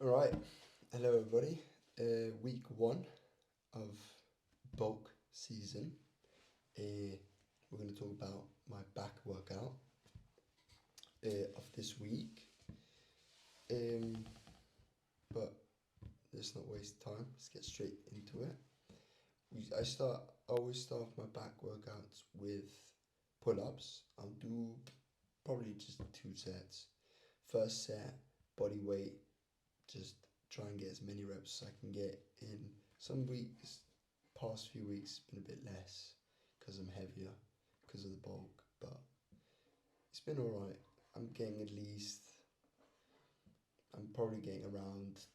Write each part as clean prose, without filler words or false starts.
Alright, hello everybody. Week one of bulk season. We're going to talk about my back workout of this week. But let's not waste time. Let's get straight into it. I always start off my back workouts with pull-ups. I'll do probably just 2 sets. First set, body weight. Just try and get as many reps as I can get in. Some weeks, past few weeks, been a bit less because I'm heavier because of the bulk, but it's been alright. I'm getting I'm probably getting around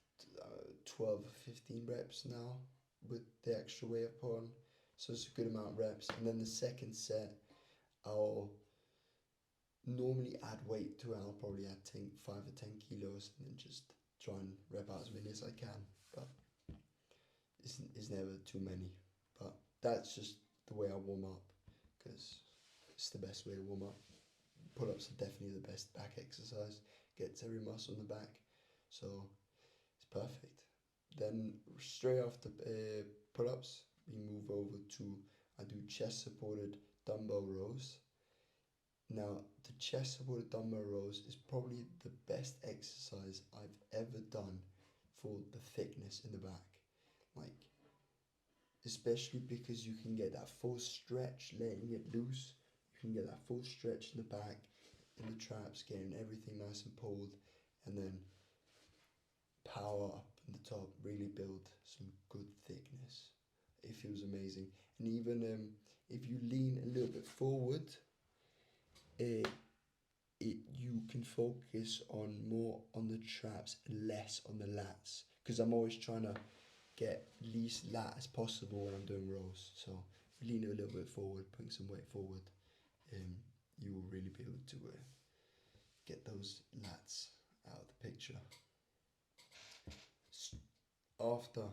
12 or 15 reps now with the extra weight I've put on. So it's a good amount of reps. And then the second set, I'll normally add weight to it. I'll probably add 5 or 10 kilos and then just try and rep out as many as I can. But it's never too many. But that's just the way I warm up because it's the best way to warm up. Pull-ups are definitely the best back exercise. Gets every muscle in the back. So it's perfect. Then straight after pull-ups, we move over to, I do chest supported dumbbell rows. Now, the chest supported dumbbell rows is probably the best exercise I've ever done for the thickness in the back. Like, especially because you can get that full stretch, letting it loose. You can get that full stretch in the back, in the traps, getting everything nice and pulled, and then power up in the top, really build some good thickness. It feels amazing. And even if you lean a little bit forward, you can focus on more on the traps, less on the lats. Because I'm always trying to get least lat as possible when I'm doing rows. So if you lean a little bit forward, putting some weight forward, you will really be able to get those lats out of the picture. After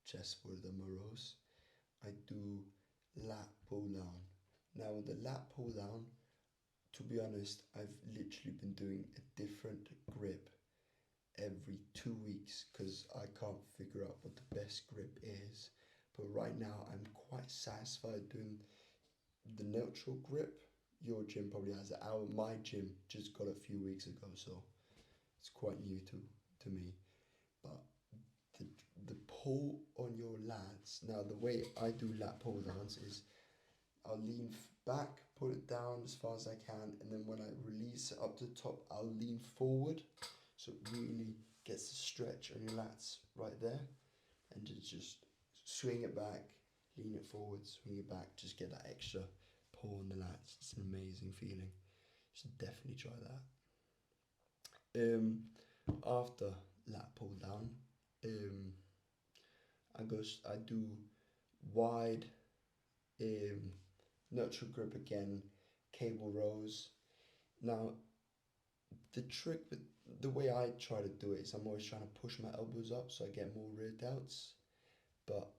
chest for the rows, I do lat pull down. Now with the lat pull down, to be honest, I've literally been doing a different grip every 2 weeks because I can't figure out what the best grip is. But right now, I'm quite satisfied doing the neutral grip. Your gym probably has it. My gym just got it a few weeks ago, so it's quite new to me. But the pull on your lats, now the way I do lat pull downs is I'll lean back, pull it down as far as I can, and then when I release it up to the top, I'll lean forward, so it really gets the stretch on your lats right there, and just swing it back, lean it forward, swing it back, just get that extra pull on the lats. It's an amazing feeling. You should definitely try that. After lat pull down, I do wide neutral grip again, cable rows. Now, the trick with the way I try to do it is I'm always trying to push my elbows up so I get more rear delts. But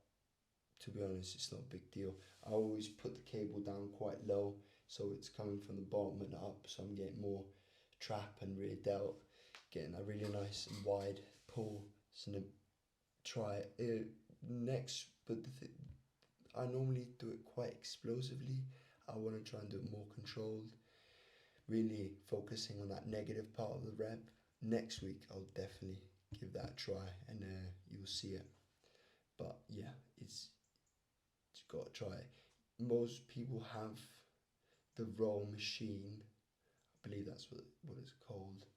to be honest, it's not a big deal. I always put the cable down quite low so it's coming from the bottom and up, so I'm getting more trap and rear delt, getting a really nice and wide pull. So then try it next, but I normally do it quite explosively. I want to try and do it more controlled, really focusing on that negative part of the rep. Next week, I'll definitely give that a try and you'll see it. But yeah, it's you got to try it. Most people have the row machine. I believe that's what it's called.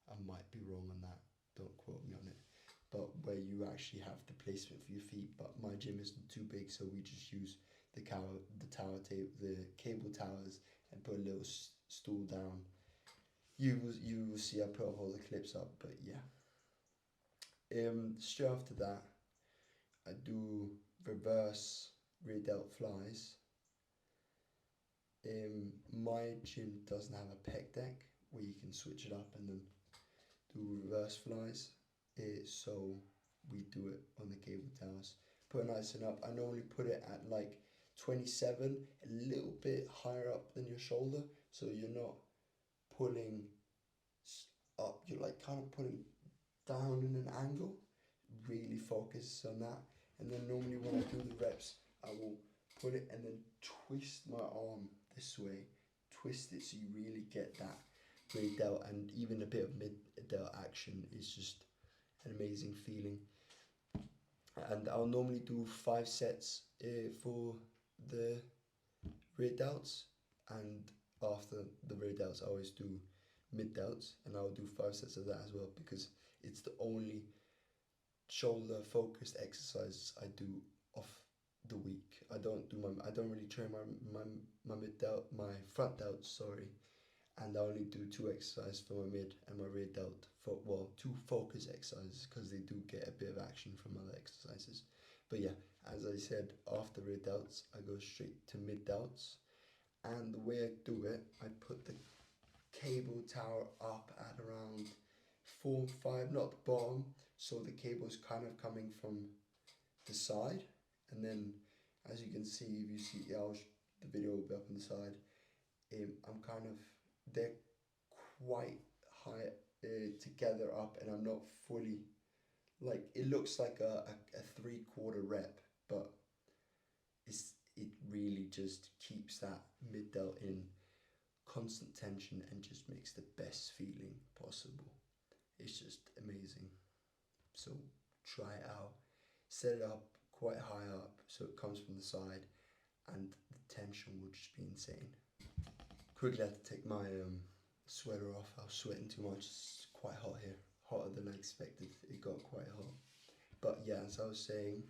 I might be wrong on that. Don't quote me on it. But where you actually have the placement for your feet. But my gym isn't too big, so we just use the cable towers, and put a little stool down. You will see I put up all the clips up, but yeah. Straight after that, I do reverse rear delt flies. My gym doesn't have a pec deck where you can switch it up and then do reverse flies. So we do it on the cable towers. Put a nice one up. I normally put it at like 27, a little bit higher up than your shoulder, so you're not pulling up. You're like kind of pulling down in an angle, really focus on that. And then normally when I do the reps, I will put it and then twist my arm this way, twist it so you really get that rear delt, and even a bit of mid delt action is just an amazing feeling. And I'll normally do 5 sets for the rear delts, and after the rear delts I always do mid delts, and I'll do 5 sets of that as well, because it's the only shoulder focused exercises I do off the week. I don't really train my mid delt, my front delt, sorry, and I only do 2 exercises for my mid and my rear delt, for, well, 2 focus exercises, because they do get a bit of action from other exercises. But yeah, as I said, after rear delts I go straight to mid delts, and the way I do it, I put the cable tower up at around 4 5, not the bottom, so the cable's kind of coming from the side, and then as you can see, if you see, the video will be up on the side, I'm kind of, they're quite high together up, and I'm not fully, like, it looks like a 3/4 rep, but it really just keeps that mid delt in constant tension and just makes the best feeling possible. It's just amazing. So try it out. Set it up quite high up so it comes from the side, and the tension will just be insane. Quickly had to take my sweater off. I was sweating too much. It's quite hot here, hotter than I expected. It got quite hot. But yeah, as I was saying,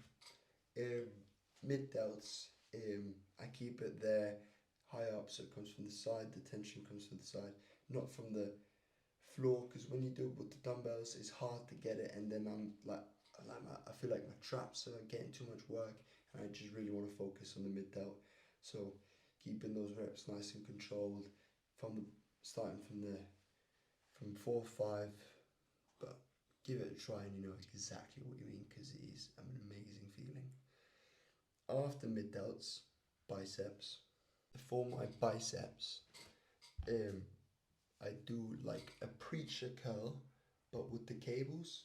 mid delts, I keep it there high up so it comes from the side, the tension comes from the side, not from the floor, because when you do it with the dumbbells it's hard to get it, and then I feel like my traps are getting too much work, and I just really want to focus on the mid delt. So keeping those reps nice and controlled starting from 4 5, but give it a try and you know exactly what you mean, because it is an amazing feeling. After mid delts, biceps. For my biceps, I do like a preacher curl, but with the cables,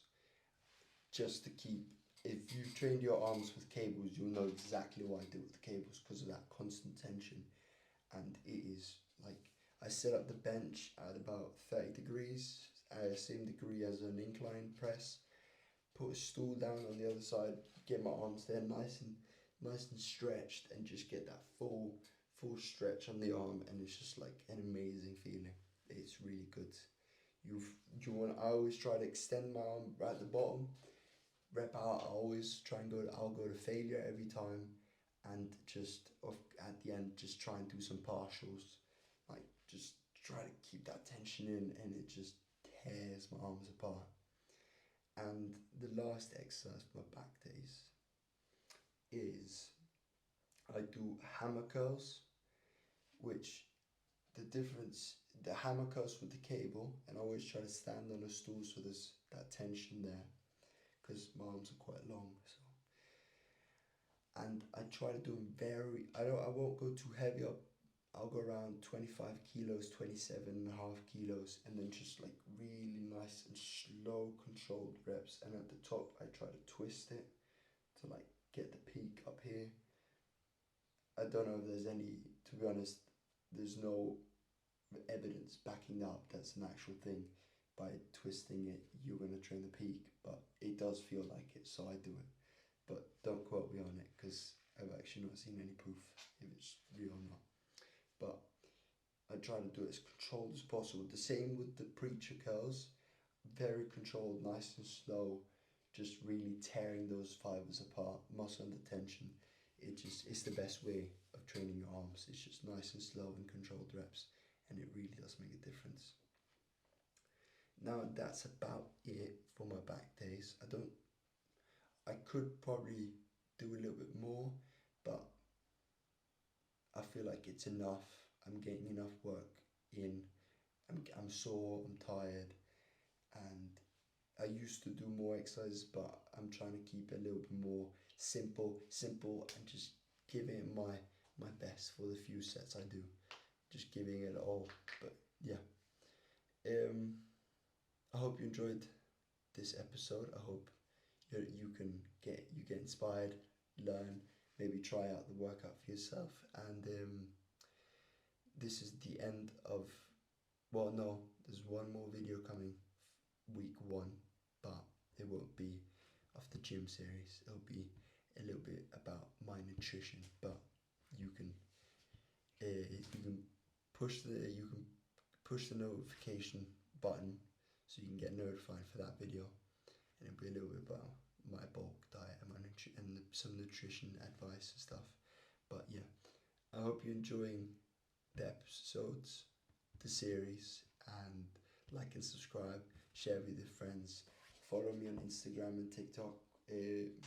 just to keep, if you've trained your arms with cables, you'll know exactly what I do with the cables, because of that constant tension. And it is like, I set up the bench at about 30 degrees, same degree as an incline press, put a stool down on the other side, get my arms there nice and stretched, and just get that full stretch on the arm, and it's just like an amazing feeling. It's really good. I always try to extend my arm right at the bottom, rep out. I'll go to failure every time, and just at the end just try and do some partials, like just try to keep that tension in, and it just tears my arms apart. And the last exercise for my back days is I do hammer curls, which the hammer curls with the cable, and I always try to stand on a stool so there's that tension there, because my arms are quite long. So, and I try to do them I won't go too heavy up. I'll go around 25 kilos, 27.5 kilos, and then just like really nice and slow controlled reps. And at the top I try to twist it to like get the peak up here. I don't know if there's any, to be honest, there's no evidence backing up that's an actual thing. By twisting it you're going to train the peak, but it does feel like it, so I do it. But don't quote me on it, because I've actually not seen any proof if it's real or not. But I try to do it as controlled as possible. The same with the preacher curls, very controlled, nice and slow, just really tearing those fibers apart, muscle under tension. It's the best way of training your arms. It's just nice and slow and controlled reps, and it really does make a difference. Now that's about it for my back days. I could probably do a little bit more, but I feel like it's enough. I'm getting enough work in. I'm sore, I'm tired, and I used to do more exercises, but I'm trying to keep it a little bit more simple, and just giving it my best for the few sets I do. Just giving it all. But yeah. I hope you enjoyed this episode. I hope you get inspired, learn, maybe try out the workout for yourself. And this is the end of, well, no, there's one more video coming week 1, but it won't be of the gym series. It'll be a little bit about my nutrition, but you can push the notification button so you can get notified for that video, and it'll be a little bit about my bulk diet and some nutrition advice and stuff. But yeah, I hope you're enjoying the episodes, the series, and like and subscribe, share with your friends, follow me on Instagram and TikTok.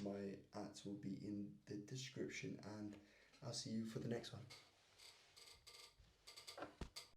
My ads will be in the description, and I'll see you for the next one.